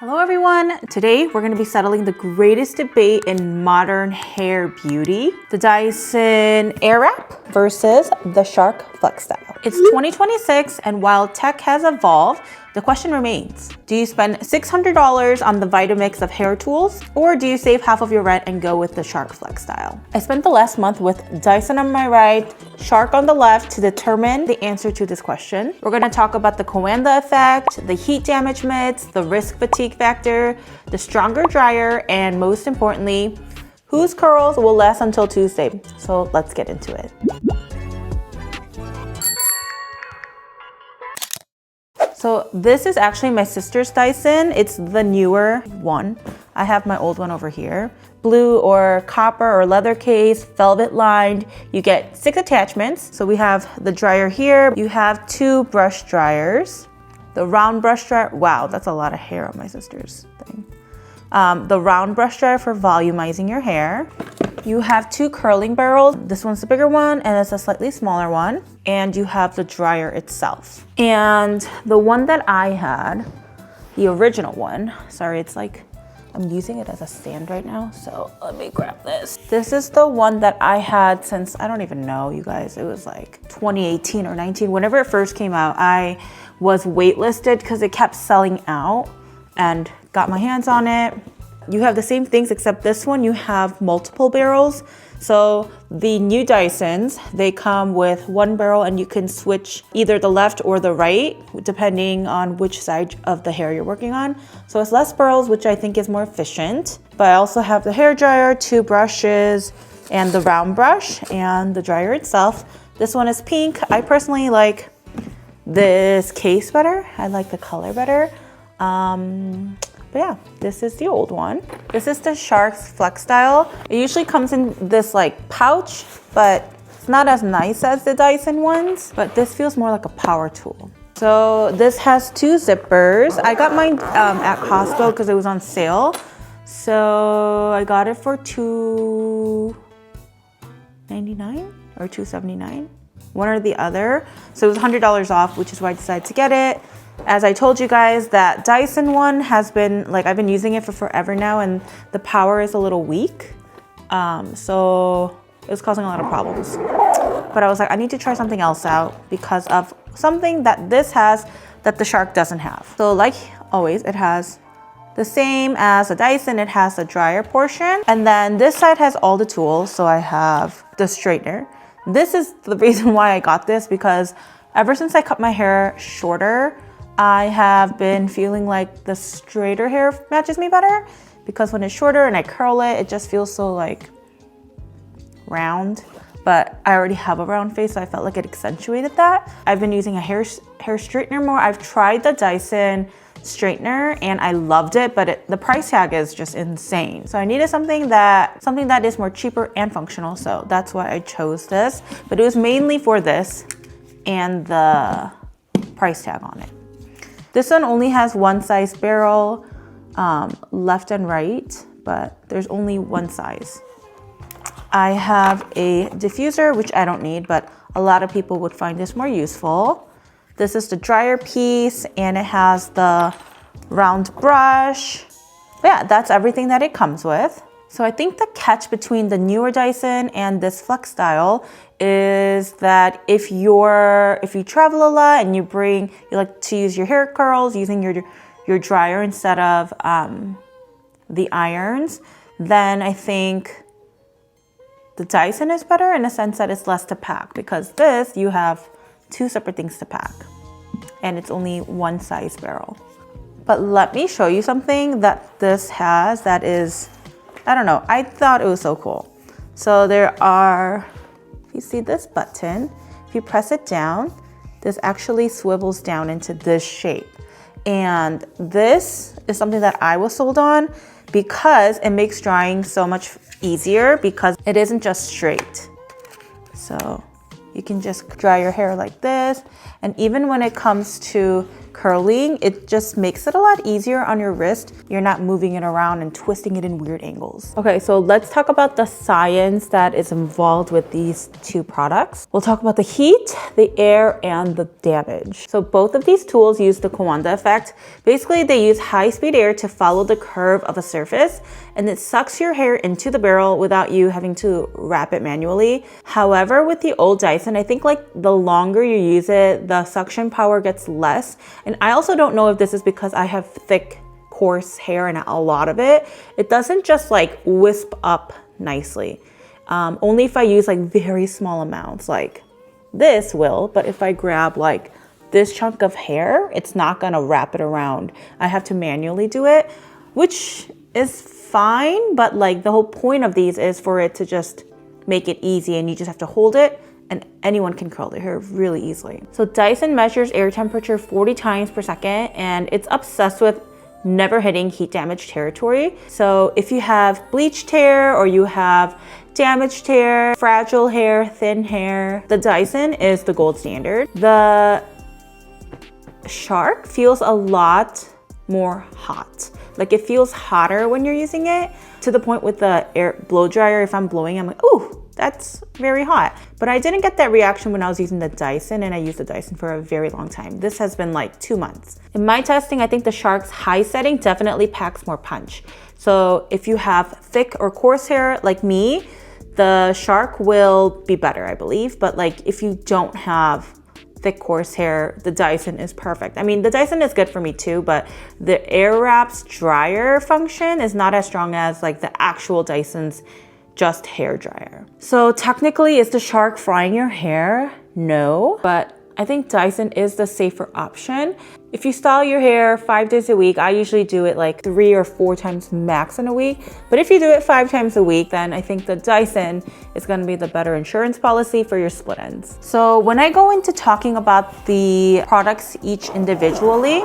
Hello everyone! Today we're going to be settling the greatest debate in modern hair beauty, the Dyson Airwrap versus the Shark FlexStyle. It's 2026 and while tech has evolved, the question remains, do you spend $600 on the Vitamix of hair tools or do you save half of your rent and go with the Shark FlexStyle? I spent the last month with Dyson on my right, Shark on the left to determine the answer to this question. We're going to talk about the Coanda effect, the heat damage myths, the risk fatigue factor, the stronger dryer, and most importantly, whose curls will last until Tuesday. So let's get into it. So this is actually my sister's Dyson. It's the newer one. I have my old one over here. Blue or copper or leather case, velvet lined. You get 6 attachments. So we have the dryer here. You have 2 brush dryers. The round brush dryer, wow, that's a lot of hair on my sister's thing. The round brush dryer for volumizing your hair. You have 2 curling barrels. This one's the bigger one and it's a slightly smaller one. And you have the dryer itself. And the one that I had, the original one, sorry, it's like, I'm using it as a stand right now. So let me grab this. This is the one that I had since, I don't even know, you guys, it was like 2018 or 19. Whenever it first came out, I was waitlisted because it kept selling out and got my hands on it. You have the same things except this one you have multiple barrels. So the new Dysons, they come with 1 barrel and you can switch either the left or the right depending on which side of the hair you're working on. So it's less barrels, which I think is more efficient. But I also have the hair dryer, 2 brushes, and the round brush and the dryer itself. This one is pink. I personally like this case better. I like the color better. But yeah, this is the old one. This is the Shark FlexStyle. It usually comes in this like pouch, but it's not as nice as the Dyson ones, but this feels more like a power tool. So this has 2 zippers. I got mine at Costco because it was on sale. So I got it for $2.99 or $2.79, one or the other. So it was $100 off, which is why I decided to get it. As I told you guys, that Dyson one has been, like, I've been using it for forever now and the power is a little weak. So it was causing a lot of problems. But I was like, I need to try something else out because of something that this has that the Shark doesn't have. So like always, it has the same as the Dyson. It has the dryer portion. And then this side has all the tools. So I have the straightener. This is the reason why I got this because ever since I cut my hair shorter, I have been feeling like the straighter hair matches me better because when it's shorter and I curl it, it just feels so like round. But I already have a round face, so I felt like it accentuated that. I've been using a hair straightener more. I've tried the Dyson straightener and I loved it, but the price tag is just insane. So I needed something that is more cheaper and functional. So that's why I chose this. But it was mainly for this and the price tag on it. This one only has 1 size barrel, left and right, but there's only 1 size. I have a diffuser, which I don't need, but a lot of people would find this more useful. This is the dryer piece and it has the round brush. But yeah, that's everything that it comes with. So I think the catch between the newer Dyson and this FlexStyle is that if you travel a lot and you like to use your hair curls using your dryer instead of the irons, then I think the Dyson is better in a sense that it's less to pack because this you have 2 separate things to pack and it's only 1 size barrel. But let me show you something that this has that is, I don't know, I thought it was so cool. So there are, if you see this button, if you press it down, this actually swivels down into this shape. And this is something that I was sold on because it makes drying so much easier because it isn't just straight. So you can just dry your hair like this. And even when it comes to curling, it just makes it a lot easier on your wrist. You're not moving it around and twisting it in weird angles. Okay, so let's talk about the science that is involved with these two products. We'll talk about the heat, the air, and the damage. So both of these tools use the Coanda effect. Basically, they use high-speed air to follow the curve of a surface, and it sucks your hair into the barrel without you having to wrap it manually. However, with the old Dyson, I think like the longer you use it, the suction power gets less. And I also don't know if this is because I have thick, coarse hair and a lot of it. It doesn't just like wisp up nicely. Only if I use like very small amounts, like this will, but if I grab like this chunk of hair, it's not gonna wrap it around. I have to manually do it, which is fine, but like the whole point of these is for it to just make it easy, and you just have to hold it and anyone can curl their hair really easily. So Dyson measures air temperature 40 times per second, and it's obsessed with never hitting heat damaged territory. So if you have bleached hair or you have damaged hair, fragile hair, thin hair, the Dyson is the gold standard. The Shark feels a lot more hot. Like it feels hotter when you're using it, to the point with the air blow dryer, if I'm blowing, I'm like, ooh, that's very hot. But I didn't get that reaction when I was using the Dyson, and I used the Dyson for a very long time. This has been like 2 months. In my testing, I think the Shark's high setting definitely packs more punch. So if you have thick or coarse hair like me, the Shark will be better, I believe. But like if you don't have thick, coarse hair, the Dyson is perfect. I mean, the Dyson is good for me too, but the Airwrap's dryer function is not as strong as like the actual Dyson's just hair dryer. So technically, is the Shark frying your hair? No, but I think Dyson is the safer option. If you style your hair 5 days a week, I usually do it like 3 or 4 times max in a week. But if you do it 5 times a week, then I think the Dyson is gonna be the better insurance policy for your split ends. So when I go into talking about the products each individually,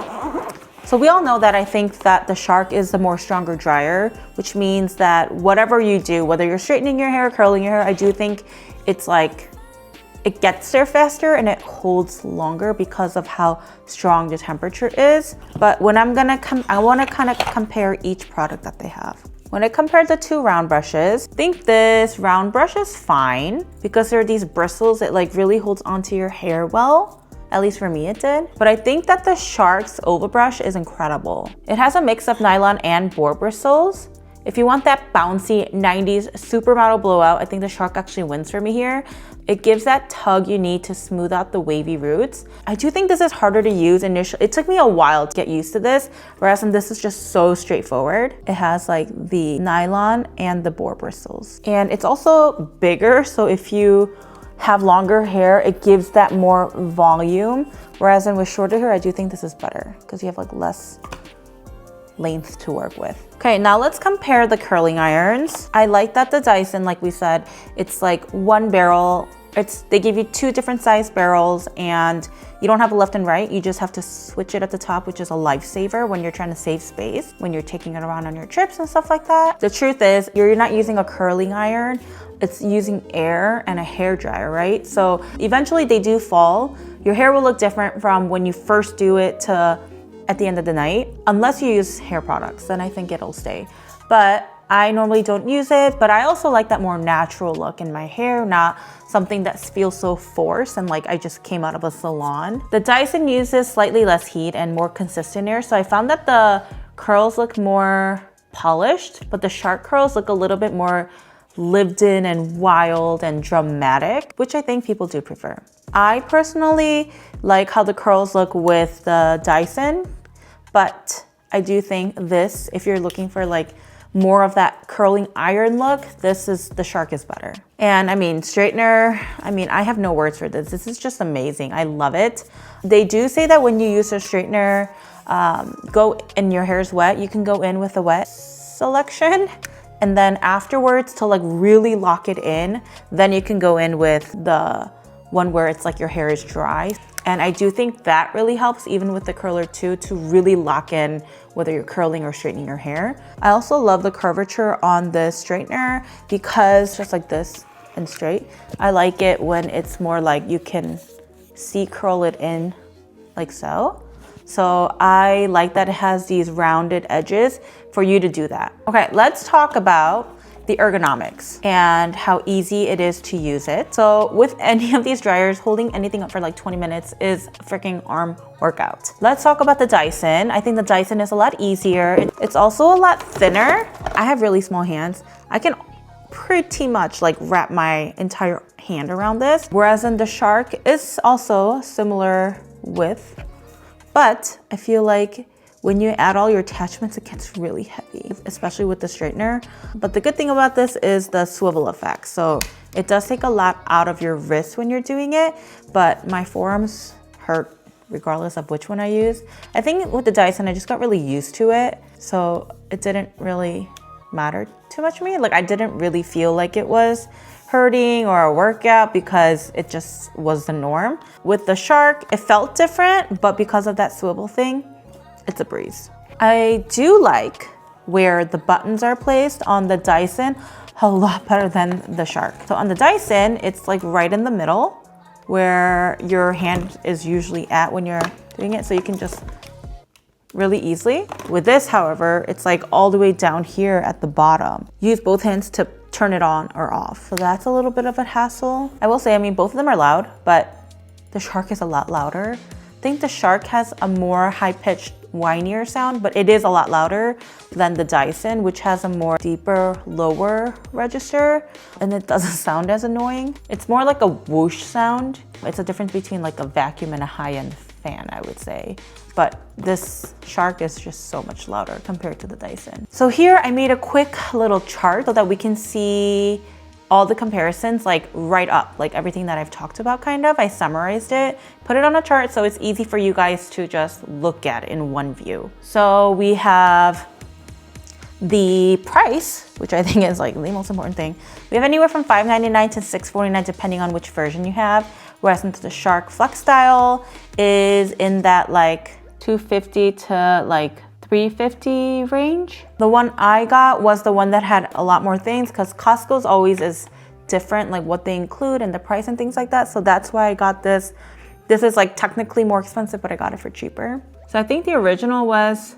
so we all know that I think that the Shark is the more stronger dryer, which means that whatever you do, whether you're straightening your hair, curling your hair, I do think it's like, it gets there faster and it holds longer because of how strong the temperature is. But when I wanna kind of compare each product that they have. When I compared the 2 round brushes, I think this round brush is fine because there are these bristles. It like really holds onto your hair well. At least for me it did. But I think that the Shark's oval brush is incredible. It has a mix of nylon and boar bristles. If you want that bouncy 90s supermodel blowout, I think the Shark actually wins for me here. It gives that tug you need to smooth out the wavy roots. I do think this is harder to use initially. It took me a while to get used to this, whereas this is just so straightforward. It has like the nylon and the boar bristles. And it's also bigger, so if you have longer hair, it gives that more volume. Whereas with shorter hair, I do think this is better because you have like less length to work with. Okay, now let's compare the curling irons. I like that the Dyson, like we said, it's like 1 barrel. They give you 2 different size barrels, and you don't have a left and right. You just have to switch it at the top, which is a lifesaver when you're trying to save space, when you're taking it around on your trips and stuff like that. The truth is, you're not using a curling iron. It's using air and a hair dryer, right? So eventually they do fall. Your hair will look different from when you first do it to at the end of the night. Unless you use hair products, then I think it'll stay. But I normally don't use it, but I also like that more natural look in my hair, not something that feels so forced and like I just came out of a salon. The Dyson uses slightly less heat and more consistent air, so I found that the curls look more polished, but the Shark curls look a little bit more lived in and wild and dramatic, which I think people do prefer. I personally like how the curls look with the Dyson, but I do think this, if you're looking for like more of that curling iron look, the Shark is better. And I mean, straightener, I have no words for this. This is just amazing. I love it. They do say that when you use a straightener, go and your hair is wet, you can go in with a wet selection. And then afterwards, to like really lock it in, then you can go in with the one where it's like your hair is dry. And I do think that really helps, even with the curler too, to really lock in whether you're curling or straightening your hair. I also love the curvature on the straightener because just like this and straight, I like it when it's more like you can curl it in like so. So I like that it has these rounded edges for you to do that. Okay, let's talk about the ergonomics and how easy it is to use it. So with any of these dryers, holding anything up for like 20 minutes is a freaking arm workout. Let's talk about the Dyson. I think the Dyson is a lot easier. It's also a lot thinner. I have really small hands. I can pretty much like wrap my entire hand around this. Whereas in the Shark is also similar width, but I feel like when you add all your attachments, it gets really heavy, especially with the straightener. But the good thing about this is the swivel effect. So it does take a lot out of your wrist when you're doing it, but my forearms hurt regardless of which one I use. I think with the Dyson, I just got really used to it. So it didn't really matter too much to me. Like I didn't really feel like it was hurting or a workout because it just was the norm. With the Shark, it felt different, but because of that swivel thing, it's a breeze. I do like where the buttons are placed on the Dyson a lot better than the Shark. So on the Dyson, it's like right in the middle where your hand is usually at when you're doing it. So you can just really easily. With this, however, it's like all the way down here at the bottom. Use both hands to turn it on or off. So that's a little bit of a hassle. I will say, I mean, both of them are loud, but the Shark is a lot louder. I think the Shark has a more high-pitched, whinier sound, but it is a lot louder than the Dyson, which has a more deeper, lower register, and it doesn't sound as annoying. It's more like a whoosh sound. It's a difference between like a vacuum and a high-end fan, I would say. But this Shark is just so much louder compared to the Dyson. So here I made a quick little chart so that we can see all the comparisons like right up, like everything that I've talked about kind of. I summarized it, put it on a chart so it's easy for you guys to just look at in one view. So we have the price, which I think is like the most important thing. We have anywhere from $5.99 to $6.49 depending on which version you have. Whereas the Shark FlexStyle is in that like $250 to like $350 range. The one I got was the one that had a lot more things because Costco's always is different, like what they include and the price and things like that. So that's why I got this. This is like technically more expensive, but I got it for cheaper. So I think the original was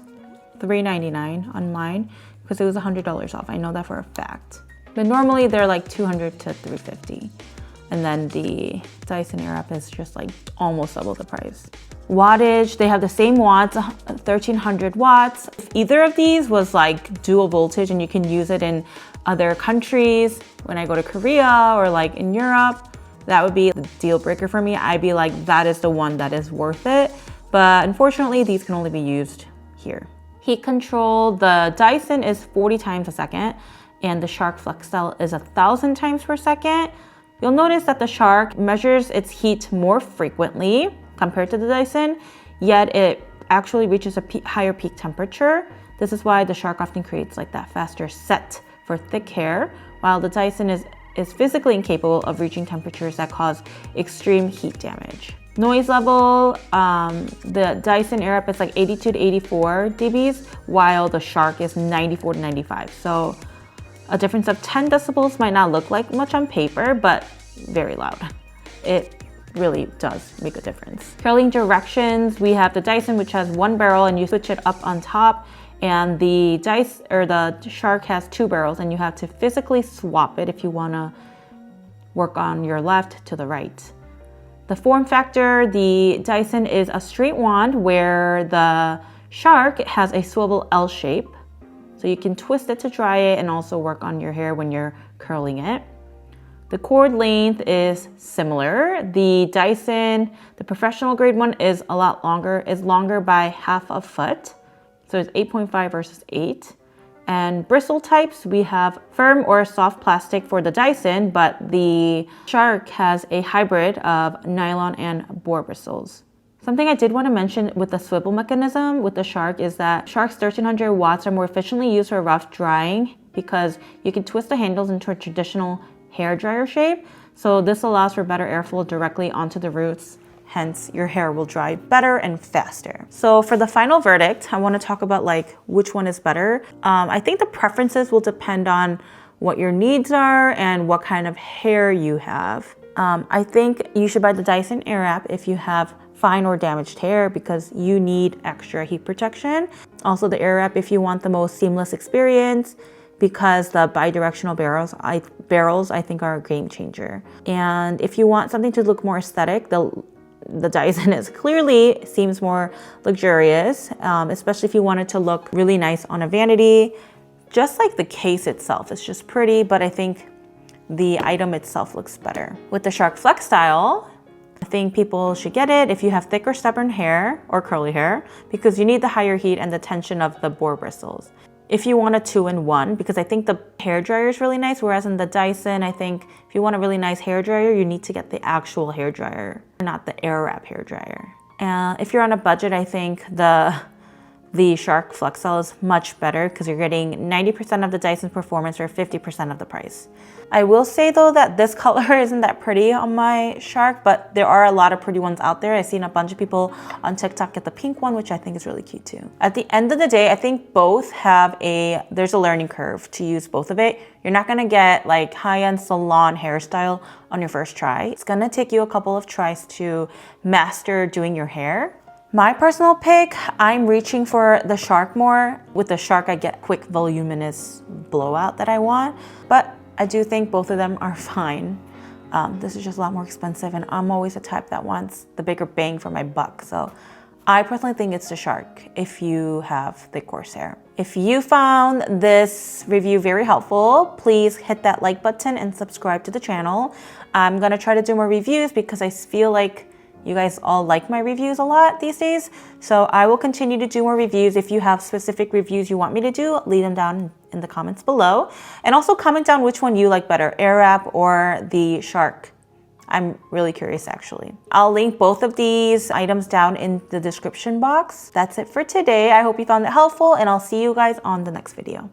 $3.99 on mine because it was $100 off. I know that for a fact. But normally they're like $200 to $350. And then the Dyson Airwrap is just like almost double the price. Wattage, they have the same watts, 1300 watts. If either of these was like dual voltage and you can use it in other countries, when I go to Korea or like in Europe, that would be the deal breaker for me. I'd be like, that is the one that is worth it. But unfortunately, these can only be used here. Heat control, the Dyson is 40 times a second and the Shark FlexStyle is 1,000 times per second. You'll notice that the Shark measures its heat more frequently compared to the Dyson, yet it actually reaches a higher peak temperature. This is why the Shark often creates like that faster set for thick hair, while the Dyson is physically incapable of reaching temperatures that cause extreme heat damage. Noise level, the Dyson Airwrap is like 82 to 84 dBs, while the Shark is 94 to 95. So a difference of 10 decibels might not look like much on paper, but very loud. It really does make a difference. Curling directions, we have the Dyson, which has one barrel and you switch it up on top, and the Shark has two barrels and you have to physically swap it if you wanna work on your left to the right. The form factor, the Dyson is a straight wand where the Shark has a swivel L shape. So you can twist it to dry it and also work on your hair when you're curling it. The cord length is similar. The Dyson, the professional grade one is a lot longer, is longer by half a foot. So it's 8.5 versus 8. And bristle types, we have firm or soft plastic for the Dyson, but the Shark has a hybrid of nylon and boar bristles. Something I did want to mention with the swivel mechanism with the Shark is that Shark's 1300 watts are more efficiently used for rough drying because you can twist the handles into a traditional hair dryer shape. So this allows for better airflow directly onto the roots. Hence, your hair will dry better and faster. So for the final verdict, I want to talk about like which one is better. I think the preferences will depend on what your needs are and what kind of hair you have. I think you should buy the Dyson Airwrap if you have fine or damaged hair because you need extra heat protection. Also the Airwrap if you want the most seamless experience, because the bidirectional barrels I think are a game changer. And if you want something to look more aesthetic, the Dyson is clearly seems more luxurious, especially if you want it to look really nice on a vanity. Just like the case itself, it's just pretty, but I think the item itself looks better. With the Shark FlexStyle, I think people should get it if you have thick or stubborn hair or curly hair, because you need the higher heat and the tension of the boar bristles. If you want a 2-in-1, because I think the hairdryer is really nice, whereas in the Dyson, I think if you want a really nice hairdryer, you need to get the actual hairdryer, not the Airwrap hairdryer. And if you're on a budget, I think the Shark FlexStyle is much better because you're getting 90% of the Dyson performance for 50% of the price. I will say though that this color isn't that pretty on my Shark, but there are a lot of pretty ones out there. I've seen a bunch of people on TikTok get the pink one, which I think is really cute too. At the end of the day, I think both have there's a learning curve to use both of it. You're not gonna get like high-end salon hairstyle on your first try. It's gonna take you a couple of tries to master doing your hair. My personal pick, I'm reaching for the Shark more. With the Shark, I get quick voluminous blowout that I want, but I do think both of them are fine. This is just a lot more expensive, and I'm always the type that wants the bigger bang for my buck. So I personally think it's the Shark if you have thick coarse hair. If you found this review very helpful, please hit that like button and subscribe to the channel. I'm gonna try to do more reviews because I feel like you guys all like my reviews a lot these days. So I will continue to do more reviews. If you have specific reviews you want me to do, leave them down in the comments below. And also comment down which one you like better, Airwrap or the Shark. I'm really curious actually. I'll link both of these items down in the description box. That's it for today. I hope you found it helpful, and I'll see you guys on the next video.